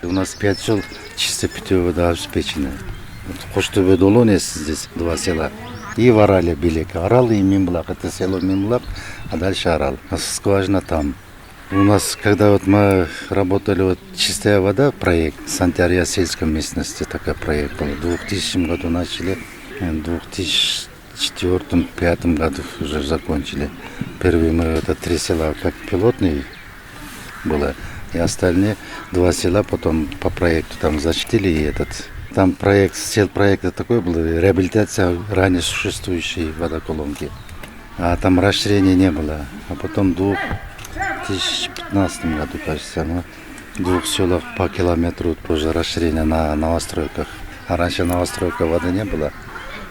У нас 5 сел чисто питьевой водой обеспечены. Коштубе Долонец здесь 2 села. И в Орале Белека. Орал и Минблак. Это село Минблак, а дальше Орал. Скважина там. У нас, когда вот мы работали, вот чистая вода, проект, Сантария сельской местности, такой проект был. В 2000 году начали, в 2004-2005 году уже закончили. Первые мы это 3 села как пилотный было, и остальные 2 села потом по проекту там зачтили, и там проект, сел проекта такой был, реабилитация ранее существующей водоколонки. А там расширения не было. А потом в 2015 году, кажется, в 2 селах по километру позже расширение на новостройках. А раньше новостройка воды не было.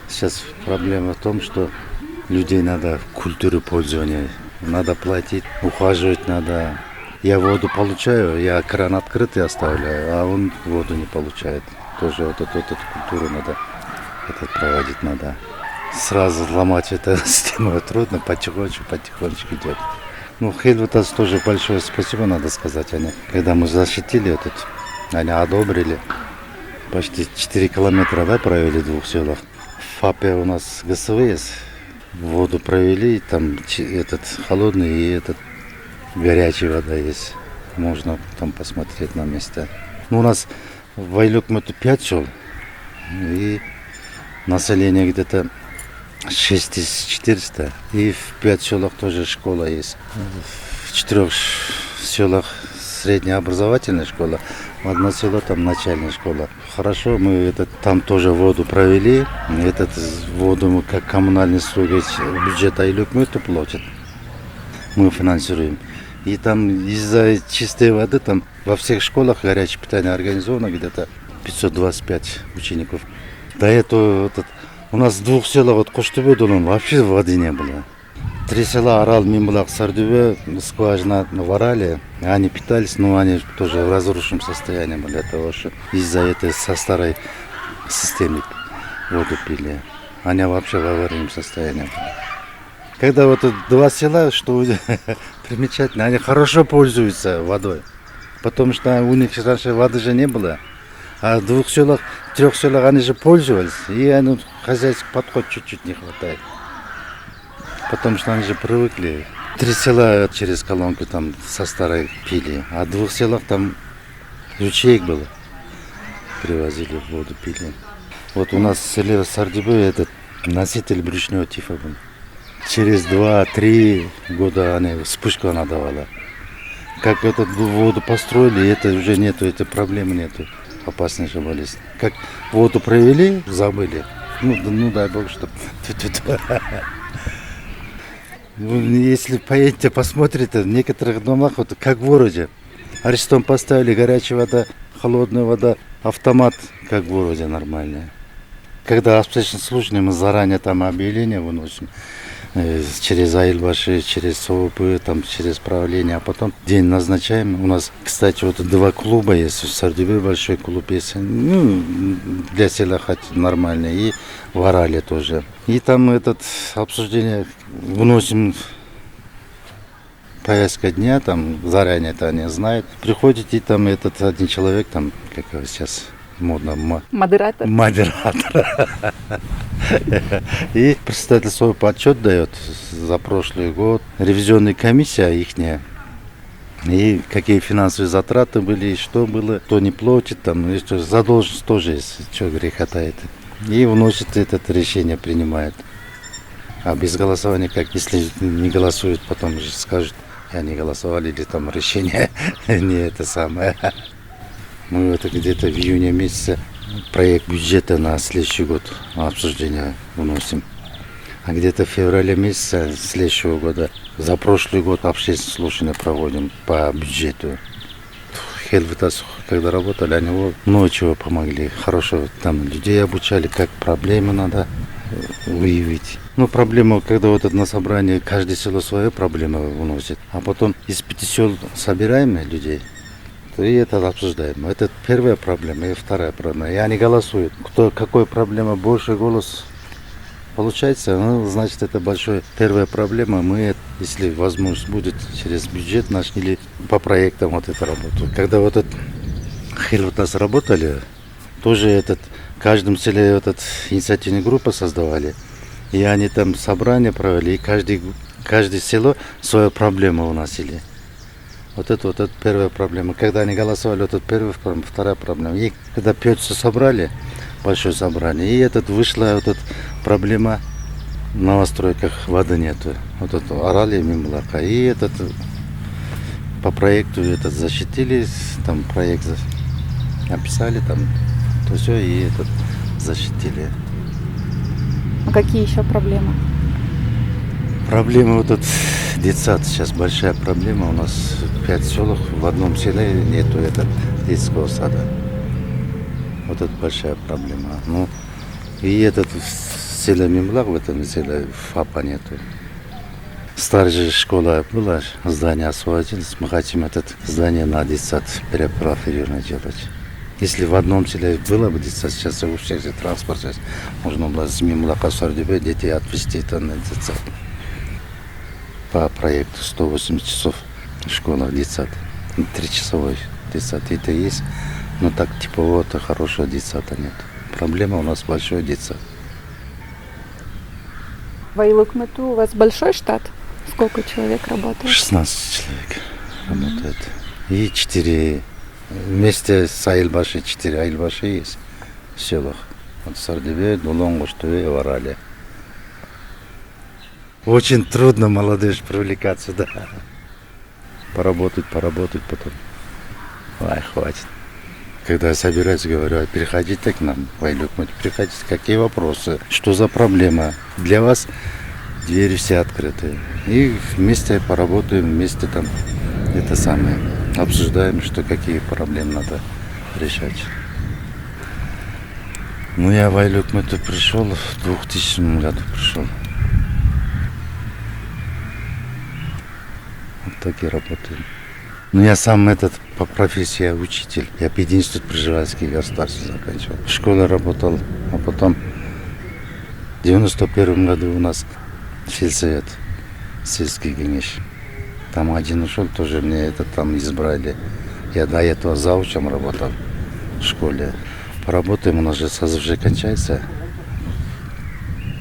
Сейчас проблема в том, что людей надо в культуре пользования. Надо платить, ухаживать надо. Я воду получаю, я кран открытый оставляю, а он воду не получает. Тоже вот эту культуру надо проводить надо. Сразу ломать эту систему трудно, потихонечку идет. Хельватас тоже большое спасибо, надо сказать. Когда мы защитили они одобрили. Почти 4 километра провели в 2 селах. В ФАПе у нас ГСВ есть. Воду провели, там холодный и горячая вода есть. Можно там посмотреть на месте. У нас в Айлюкмете 5 сел. И население где-то 6400. И в 5 селах тоже школа есть. В 4 селах средняя образовательная школа. В 1 село там начальная школа. Хорошо, мы там тоже воду провели. Воду мы как коммунальный слуги бюджет Айлюкмета платит. Мы финансируем. И там из-за чистой воды там во всех школах горячее питание организовано где-то 525 учеников. До этого у нас в 2 селах Коштубе вообще воды не было. 3 села Орал, Минблак, Сардюбе, скважина в Орале. Они питались, но они тоже в разрушенном состоянии были. Из-за этой со старой системы воду пили. Они вообще в аварийном состоянии. Когда 2 села, что примечательно, они хорошо пользуются водой. Потому что у них раньше воды же не было. А в 2 селах, 3 селах они же пользовались. И хозяйский подход чуть-чуть не хватает. Потому что они же привыкли. 3 села через колонку там со старой пили. А в 2 селах там ручеек было. Привозили воду, пили. У нас в селе Сардюбе носитель брюшного тифа был. Через 2-3 года вспышку она давала. Как воду построили, уже нету, этой проблемы нету. Опасной же болезни. Как воду провели, забыли. Дай бог, чтобы... Если поедете, посмотрите, в некоторых домах, как в городе. Аристом поставили горячая вода, холодная вода, автомат, как в городе нормальная. Когда обстоятельства сложные, мы заранее там объявление выносим. Через Айлбаши, через СОПы, через правление, а потом день назначаем. У нас, кстати, 2 клуба есть, в Сардюбе большой клуб есть, для села хоть нормальный, и в Орале тоже. И там обсуждение выносим повестка дня, там заранее они знают. Приходите, там один человек, как его сейчас модно, Модератор. И представитель свой подсчет дает за прошлый год. Ревизионная комиссия ихняя. И какие финансовые затраты были, и что было, кто не платит, и что задолженность тоже есть, что греха таит. И вносит решение, принимает. А без голосования, если не голосуют, потом же скажут, я не голосовали, или там решение не это самое. Мы где-то в июне месяце проект бюджета на следующий год обсуждение выносим. А где-то в феврале месяце следующего года, за прошлый год общественное слушание проводим по бюджету. Хельватас, когда работали, они много чего помогли. Хорошо, там людей обучали, как проблемы надо выявить. Проблема, когда на собрании каждое село свою проблему выносит. А потом из 5 сел собираем людей. И это обсуждаем. Это первая проблема и вторая проблема. И они голосуют. Какой проблема больше голос получается, значит, это большая первая проблема. Мы, если возможность будет, через бюджет наш или по проектам это работу. Когда Хилватас работали, тоже каждом селе инициативную группу создавали. И они там собрания провели, и каждое село свою проблему уносили. Вот это первая проблема. Когда они голосовали, вот это первая проблема, вторая проблема. И когда пятницу собрали, большое собрание, и вышла проблема в новостройках, воды нету. Вот это орали Мимлака. И по проекту защитили, там проект написали, там то все, и защитили. А какие еще проблемы? Проблема детсад сейчас большая проблема. У нас 5 селах, в одном селе нету детского сада. Вот это большая проблема. Ну, и в селе Мимлак, в этом селе ФАПа нету. Старая школа была, здание освободилось. Мы хотим здание на детсад перепрофилировать делать. Если в одном селе было бы детсад, сейчас у всех транспорт, можно было с Мимлака Сардебе детей отвезти на детсад. По проекту 180 часов школа детсад. 3-часовой детсад. Это есть, но так типового-то хорошего детсада нет. Проблема у нас большой детсад. В Айлык-Мету у вас большой штат? Сколько человек работает? 16 человек работает. И 4 вместе с Айлбаши, 4 Айлбаши есть в селах. Вот Сардебе, Дулон, Гоштове и Варале. Очень трудно молодежь привлекать сюда. Поработать потом. Ай, хватит. Когда я собираюсь, говорю, переходите к нам в Айлык-Мету, приходите. Какие вопросы? Что за проблема? Для вас двери все открыты. И вместе поработаем, вместе обсуждаем, какие проблемы надо решать. Ну, я в Айлык-Мету пришел, в 2000 году пришел. Вот так и работаем. Ну, я сам по профессии я учитель. Я пединститут Приживальский государство заканчивал. В школе работал, а потом в 91 году у нас сельсовет, сельский генеш. Там один ушел, тоже мне там избрали. Я до этого заучем работал в школе. Поработаем, у нас же созыв же кончается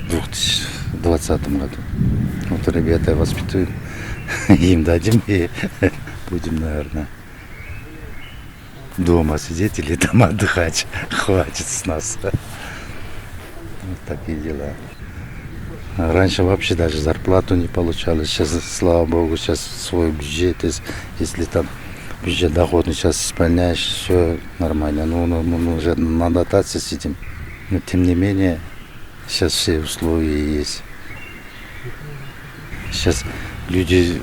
в 2020 году. Вот ребята воспитываем, им дадим и будем, наверное, дома сидеть или там отдыхать. Хватит с нас. Вот такие дела. Раньше вообще даже зарплату не получалось. Сейчас, слава богу, сейчас свой бюджет, если там бюджет доходный сейчас исполняешь, все нормально. Ну, мы уже на дотации сидим. Но тем не менее, сейчас все условия есть. Сейчас люди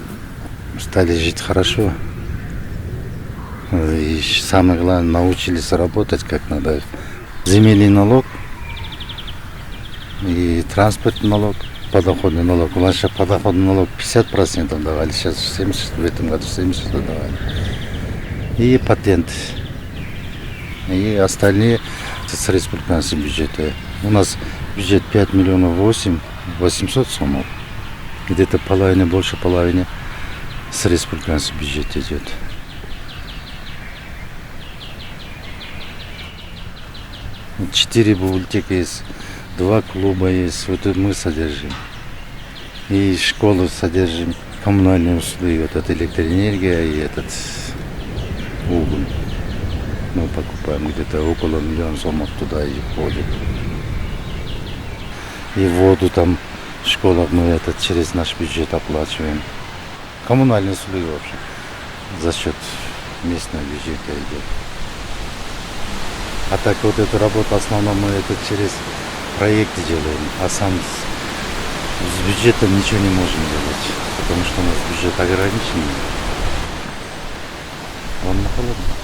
стали жить хорошо. И самое главное, научились работать как надо. Земельный налог и транспортный налог, подоходный налог. Раньше подоходный налог 50% давали, сейчас 70%, в этом году 70% давали. И патент. И остальные с республиканского бюджета. У нас бюджет 5 миллионов 800 сомов. Где-то половина, больше половины с республиканского бюджета идет. Четыре библиотеки есть, 2 клуба есть, вот это мы содержим. И школу содержим, коммунальные услуги, электроэнергия и уголь. Мы покупаем где-то около 1 миллиона сомов туда и входит. И воду там в школах мы через наш бюджет оплачиваем. Коммунальные услуги вообще за счет местного бюджета идет. А так эту работу в основном мы через проекты делаем, а сам с бюджетом ничего не можем делать, потому что у нас бюджет ограниченный. Вам холодно?